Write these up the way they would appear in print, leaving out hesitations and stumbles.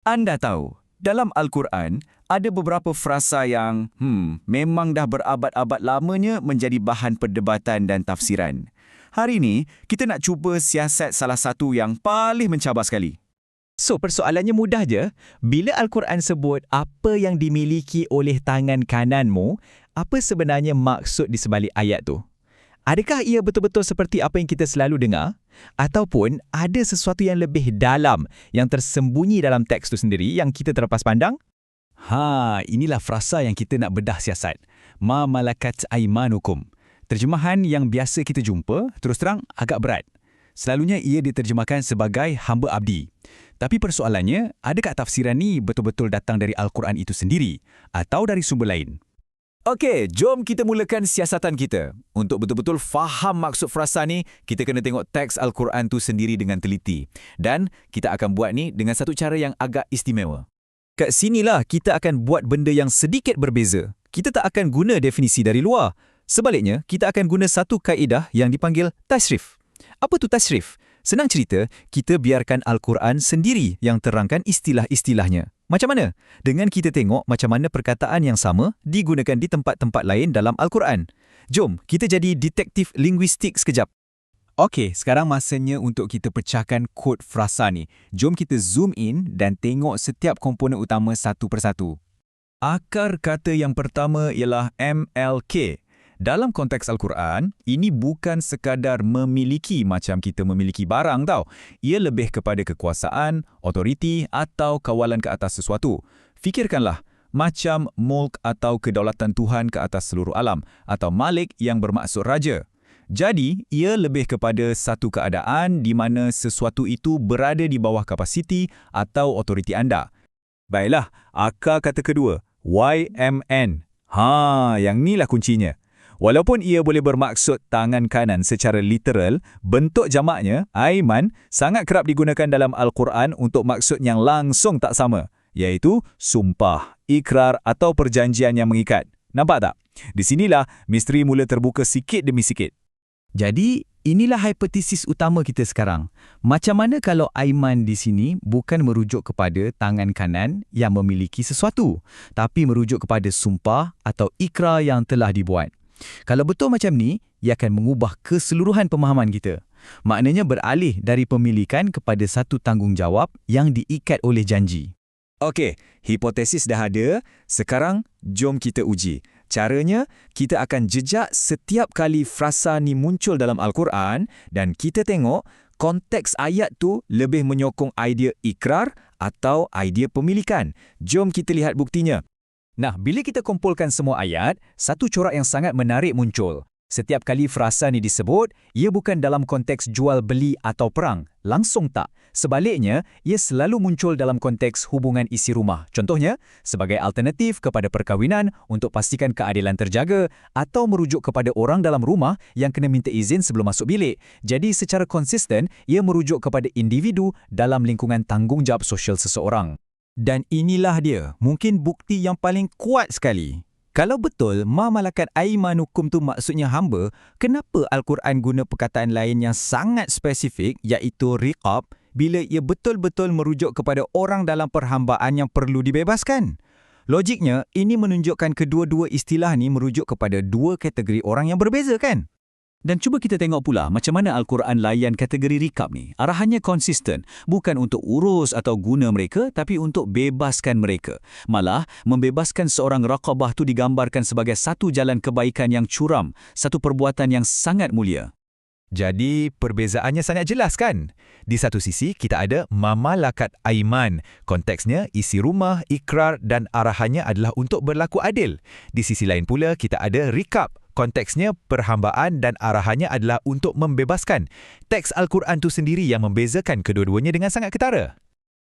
Anda tahu, dalam Al-Quran, ada beberapa frasa yang memang dah berabad-abad lamanya menjadi bahan perdebatan dan tafsiran. Hari ini, kita nak cuba siasat salah satu yang paling mencabar sekali. So, persoalannya mudah je. Bila Al-Quran sebut apa yang dimiliki oleh tangan kananmu, apa sebenarnya maksud di sebalik ayat tu? Adakah ia betul-betul seperti apa yang kita selalu dengar? Ataupun ada sesuatu yang lebih dalam yang tersembunyi dalam teks tu sendiri yang kita terlepas pandang? Inilah frasa yang kita nak bedah siasat. Ma malakat aimanukum. Terjemahan yang biasa kita jumpa, terus terang agak berat. Selalunya ia diterjemahkan sebagai hamba abdi. Tapi persoalannya, adakah tafsiran ni betul-betul datang dari Al-Quran itu sendiri atau dari sumber lain? Okey, jom kita mulakan siasatan kita. Untuk betul-betul faham maksud frasa ni, kita kena tengok teks Al-Quran tu sendiri dengan teliti. Dan kita akan buat ni dengan satu cara yang agak istimewa. Kat sinilah kita akan buat benda yang sedikit berbeza. Kita tak akan guna definisi dari luar. Sebaliknya, kita akan guna satu kaedah yang dipanggil tashrif. Apa tu tashrif? Senang cerita, kita biarkan Al-Quran sendiri yang terangkan istilah-istilahnya. Macam mana? Dengan kita tengok macam mana perkataan yang sama digunakan di tempat-tempat lain dalam Al-Quran. Jom, kita jadi detektif linguistik sekejap. Okey, sekarang masanya untuk kita pecahkan kod frasa ni. Jom kita zoom in dan tengok setiap komponen utama satu persatu. Akar kata yang pertama ialah MLK. Dalam konteks Al-Quran, ini bukan sekadar memiliki macam kita memiliki barang tau. Ia lebih kepada kekuasaan, otoriti atau kawalan ke atas sesuatu. Fikirkanlah, macam mulk atau kedaulatan Tuhan ke atas seluruh alam atau malik yang bermaksud raja. Jadi, ia lebih kepada satu keadaan di mana sesuatu itu berada di bawah kapasiti atau otoriti anda. Baiklah, akar kata kedua, YMN. Yang inilah kuncinya. Walaupun ia boleh bermaksud tangan kanan secara literal, bentuk jamaknya, aiman, sangat kerap digunakan dalam Al-Quran untuk maksud yang langsung tak sama, iaitu sumpah, ikrar atau perjanjian yang mengikat. Nampak tak? Di sinilah misteri mula terbuka sikit demi sikit. Jadi, inilah hipotesis utama kita sekarang. Macam mana kalau aiman di sini bukan merujuk kepada tangan kanan yang memiliki sesuatu, tapi merujuk kepada sumpah atau ikrar yang telah dibuat? Kalau betul macam ni, ia akan mengubah keseluruhan pemahaman kita. Maknanya beralih dari pemilikan kepada satu tanggungjawab yang diikat oleh janji. Okey, hipotesis dah ada. Sekarang, jom kita uji. Caranya, kita akan jejak setiap kali frasa ni muncul dalam Al-Quran dan kita tengok konteks ayat tu lebih menyokong idea ikrar atau idea pemilikan. Jom kita lihat buktinya. Nah, bila kita kumpulkan semua ayat, satu corak yang sangat menarik muncul. Setiap kali frasa ni disebut, ia bukan dalam konteks jual-beli atau perang. Langsung tak. Sebaliknya, ia selalu muncul dalam konteks hubungan isi rumah. Contohnya, sebagai alternatif kepada perkahwinan untuk pastikan keadilan terjaga atau merujuk kepada orang dalam rumah yang kena minta izin sebelum masuk bilik. Jadi, secara konsisten, ia merujuk kepada individu dalam lingkungan tanggungjawab sosial seseorang. Dan inilah dia, mungkin bukti yang paling kuat sekali. Kalau betul, ma malakat aimanukum tu maksudnya hamba, kenapa Al-Quran guna perkataan lain yang sangat spesifik, iaitu riqab, bila ia betul-betul merujuk kepada orang dalam perhambaan yang perlu dibebaskan? Logiknya, ini menunjukkan kedua-dua istilah ni merujuk kepada dua kategori orang yang berbeza kan? Dan cuba kita tengok pula macam mana Al-Quran layan kategori rikab ni. Arahannya konsisten, bukan untuk urus atau guna mereka, tapi untuk bebaskan mereka. Malah, membebaskan seorang raqabah tu digambarkan sebagai satu jalan kebaikan yang curam, satu perbuatan yang sangat mulia. Jadi, perbezaannya sangat jelas kan? Di satu sisi, kita ada mamalakat aiman. Konteksnya, isi rumah, ikrar dan arahannya adalah untuk berlaku adil. Di sisi lain pula, kita ada rikab. Konteksnya, perhambaan dan arahannya adalah untuk membebaskan. Teks Al-Quran tu sendiri yang membezakan kedua-duanya dengan sangat ketara.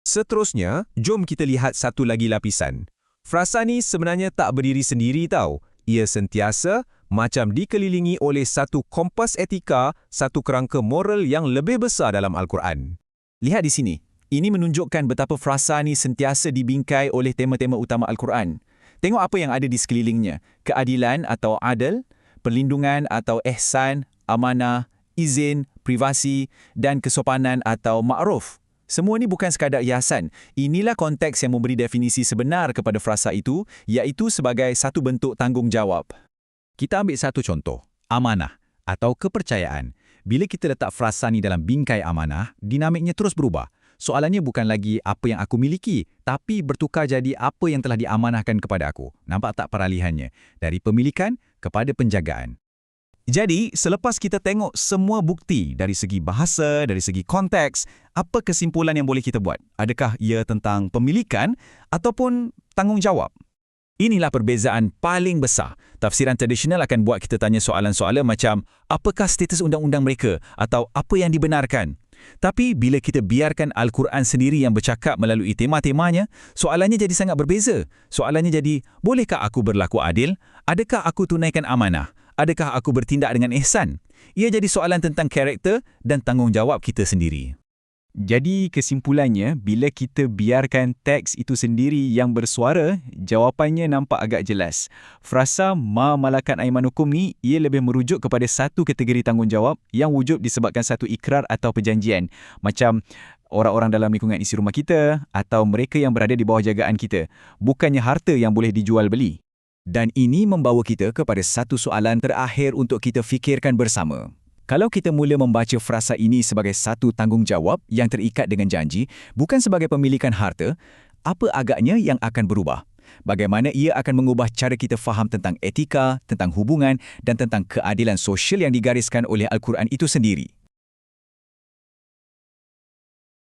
Seterusnya, jom kita lihat satu lagi lapisan. Frasa ni sebenarnya tak berdiri sendiri tau. Ia sentiasa macam dikelilingi oleh satu kompas etika, satu kerangka moral yang lebih besar dalam Al-Quran. Lihat di sini. Ini menunjukkan betapa frasa ni sentiasa dibingkai oleh tema-tema utama Al-Quran. Tengok apa yang ada di sekelilingnya. Keadilan atau adil, perlindungan atau ihsan, amanah, izin, privasi dan kesopanan atau ma'ruf. Semua ni bukan sekadar hiasan. Inilah konteks yang memberi definisi sebenar kepada frasa itu, iaitu sebagai satu bentuk tanggungjawab. Kita ambil satu contoh, amanah atau kepercayaan. Bila kita letak frasa ni dalam bingkai amanah, dinamiknya terus berubah. Soalannya bukan lagi apa yang aku miliki, tapi bertukar jadi apa yang telah diamanahkan kepada aku. Nampak tak peralihannya? Dari pemilikan kepada penjagaan. Jadi, selepas kita tengok semua bukti dari segi bahasa, dari segi konteks, apa kesimpulan yang boleh kita buat? Adakah ia tentang pemilikan ataupun tanggungjawab? Inilah perbezaan paling besar. Tafsiran tradisional akan buat kita tanya soalan-soalan macam apakah status undang-undang mereka atau apa yang dibenarkan. Tapi bila kita biarkan Al-Quran sendiri yang bercakap melalui tema-temanya, soalannya jadi sangat berbeza. Soalannya jadi, bolehkah aku berlaku adil? Adakah aku tunaikan amanah? Adakah aku bertindak dengan ihsan? Ia jadi soalan tentang karakter dan tanggungjawab kita sendiri. Jadi kesimpulannya, bila kita biarkan teks itu sendiri yang bersuara, jawapannya nampak agak jelas. Frasa ma malakat aimanukum ni, ia lebih merujuk kepada satu kategori tanggungjawab yang wujud disebabkan satu ikrar atau perjanjian. Macam orang-orang dalam lingkungan isi rumah kita atau mereka yang berada di bawah jagaan kita. Bukannya harta yang boleh dijual beli. Dan ini membawa kita kepada satu soalan terakhir untuk kita fikirkan bersama. Kalau kita mula membaca frasa ini sebagai satu tanggungjawab yang terikat dengan janji, bukan sebagai pemilikan harta, apa agaknya yang akan berubah? Bagaimana ia akan mengubah cara kita faham tentang etika, tentang hubungan dan tentang keadilan sosial yang digariskan oleh Al-Quran itu sendiri?